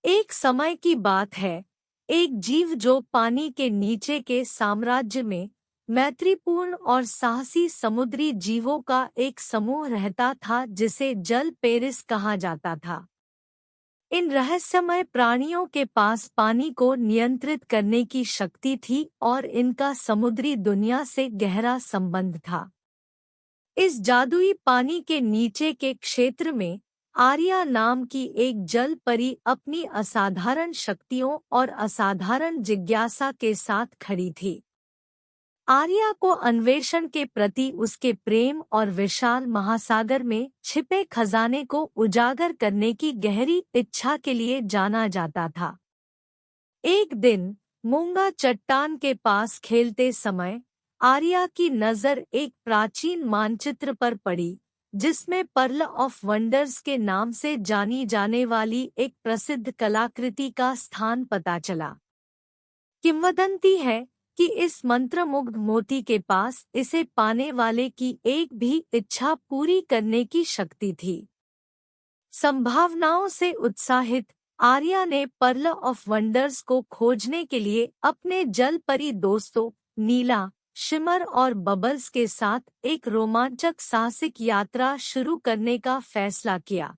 एक समय की बात है, एक जीव जो पानी के नीचे के साम्राज्य में मैत्रीपूर्ण और साहसी समुद्री जीवों का एक समूह रहता था जिसे जल पेरिस कहा जाता था। इन रहस्यमय प्राणियों के पास पानी को नियंत्रित करने की शक्ति थी और इनका समुद्री दुनिया से गहरा संबंध था। इस जादुई पानी के नीचे के क्षेत्र में आर्या नाम की एक जल परी अपनी असाधारण शक्तियों और असाधारण जिज्ञासा के साथ खड़ी थी। आर्या को अन्वेषण के प्रति उसके प्रेम और विशाल महासागर में छिपे खजाने को उजागर करने की गहरी इच्छा के लिए जाना जाता था। एक दिन मूंगा चट्टान के पास खेलते समय आर्या की नज़र एक प्राचीन मानचित्र पर पड़ी, जिसमें पर्ल ऑफ वंडर्स के नाम से जानी जाने वाली एक प्रसिद्ध कलाकृति का स्थान पता चला। किंवदंती है कि इस मंत्रमुग्ध मोती के पास इसे पाने वाले की एक भी इच्छा पूरी करने की शक्ति थी। संभावनाओं से उत्साहित आर्या ने पर्ल ऑफ वंडर्स को खोजने के लिए अपने जल परी दोस्तों नीला, शिमर और बबल्स के साथ एक रोमांचक साहसिक यात्रा शुरू करने का फैसला किया।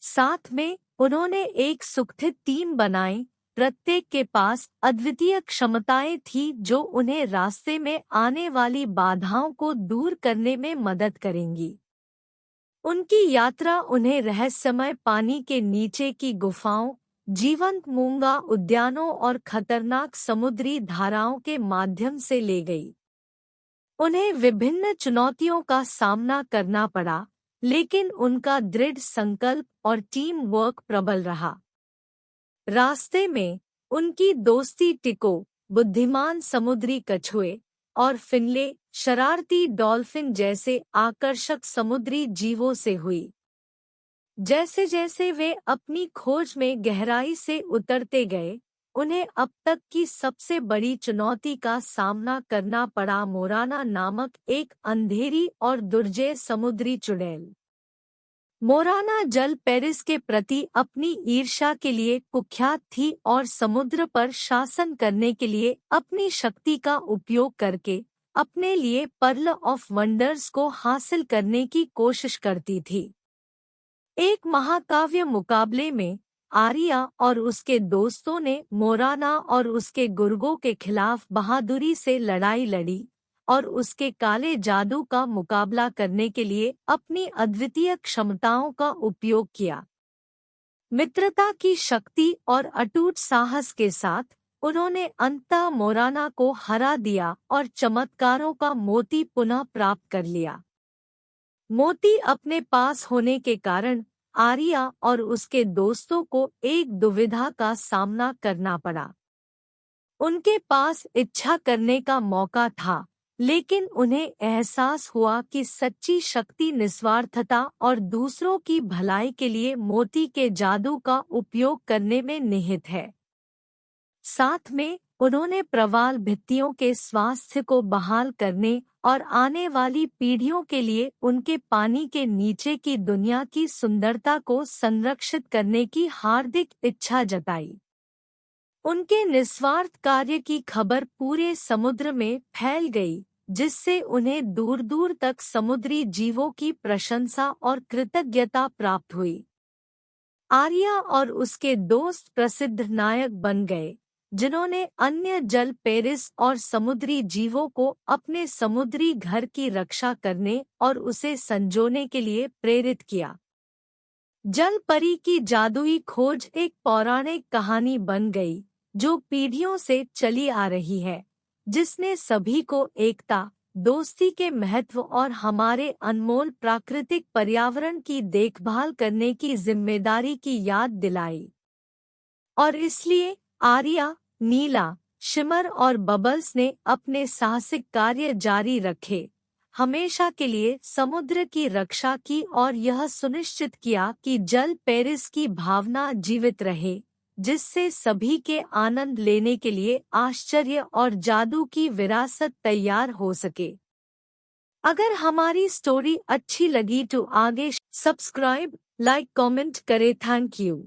साथ में उन्होंने एक सुगठित टीम बनाई, प्रत्येक के पास अद्वितीय क्षमताएं थीं जो उन्हें रास्ते में आने वाली बाधाओं को दूर करने में मदद करेंगी। उनकी यात्रा उन्हें रहस्यमय पानी के नीचे की गुफाओं, जीवंत मूंगा उद्यानों और खतरनाक समुद्री धाराओं के माध्यम से ले गई। उन्हें विभिन्न चुनौतियों का सामना करना पड़ा, लेकिन उनका दृढ़ संकल्प और टीम वर्क प्रबल रहा। रास्ते में उनकी दोस्ती टिको, बुद्धिमान समुद्री कछुए और फिनले, शरारती डॉल्फिन जैसे आकर्षक समुद्री जीवों से हुई। जैसे जैसे वे अपनी खोज में गहराई से उतरते गए, उन्हें अब तक की सबसे बड़ी चुनौती का सामना करना पड़ा, मोराना नामक एक अंधेरी और दुर्जय समुद्री चुड़ैल। मोराना जल पेरिस के प्रति अपनी ईर्ष्या के लिए कुख्यात थी और समुद्र पर शासन करने के लिए अपनी शक्ति का उपयोग करके अपने लिए पर्ल ऑफ वंडर्स को हासिल करने की कोशिश करती थी। एक महाकाव्य मुकाबले में आर्या और उसके दोस्तों ने मोराना और उसके गुर्गों के खिलाफ बहादुरी से लड़ाई लड़ी और उसके काले जादू का मुकाबला करने के लिए अपनी अद्वितीय क्षमताओं का उपयोग किया। मित्रता की शक्ति और अटूट साहस के साथ उन्होंने अंततः मोराना को हरा दिया और चमत्कारों का मोती पुनः प्राप्त कर लिया। मोती अपने पास होने के कारण आर्या और उसके दोस्तों को एक दुविधा का सामना करना पड़ा। उनके पास इच्छा करने का मौका था, लेकिन उन्हें एहसास हुआ कि सच्ची शक्ति निस्वार्थता और दूसरों की भलाई के लिए मोती के जादू का उपयोग करने में निहित है। साथ में उन्होंने प्रवाल भित्तियों के स्वास्थ्य को बहाल करने और आने वाली पीढ़ियों के लिए उनके पानी के नीचे की दुनिया की सुंदरता को संरक्षित करने की हार्दिक इच्छा जताई। उनके निस्वार्थ कार्य की खबर पूरे समुद्र में फैल गई, जिससे उन्हें दूर दूर तक समुद्री जीवों की प्रशंसा और कृतज्ञता प्राप्त हुई। आर्या और उसके दोस्त प्रसिद्ध नायक बन गए, जिन्होंने अन्य जल पेरिस और समुद्री जीवों को अपने समुद्री घर की रक्षा करने और उसे संजोने के लिए प्रेरित किया। जल परी की जादुई खोज एक पौराणिक कहानी बन गई, जो पीढ़ियों से चली आ रही है, जिसने सभी को एकता, दोस्ती के महत्व और हमारे अनमोल प्राकृतिक पर्यावरण की देखभाल करने की जिम्मेदारी की याद दिलाई। और इसलिए आर्या, नीला, शिमर और बबल्स ने अपने साहसिक कार्य जारी रखे, हमेशा के लिए समुद्र की रक्षा की और यह सुनिश्चित किया कि जल पेरिस की भावना जीवित रहे, जिससे सभी के आनंद लेने के लिए आश्चर्य और जादू की विरासत तैयार हो सके। अगर हमारी स्टोरी अच्छी लगी तो आगे सब्सक्राइब, लाइक, कमेंट करें। Thank you.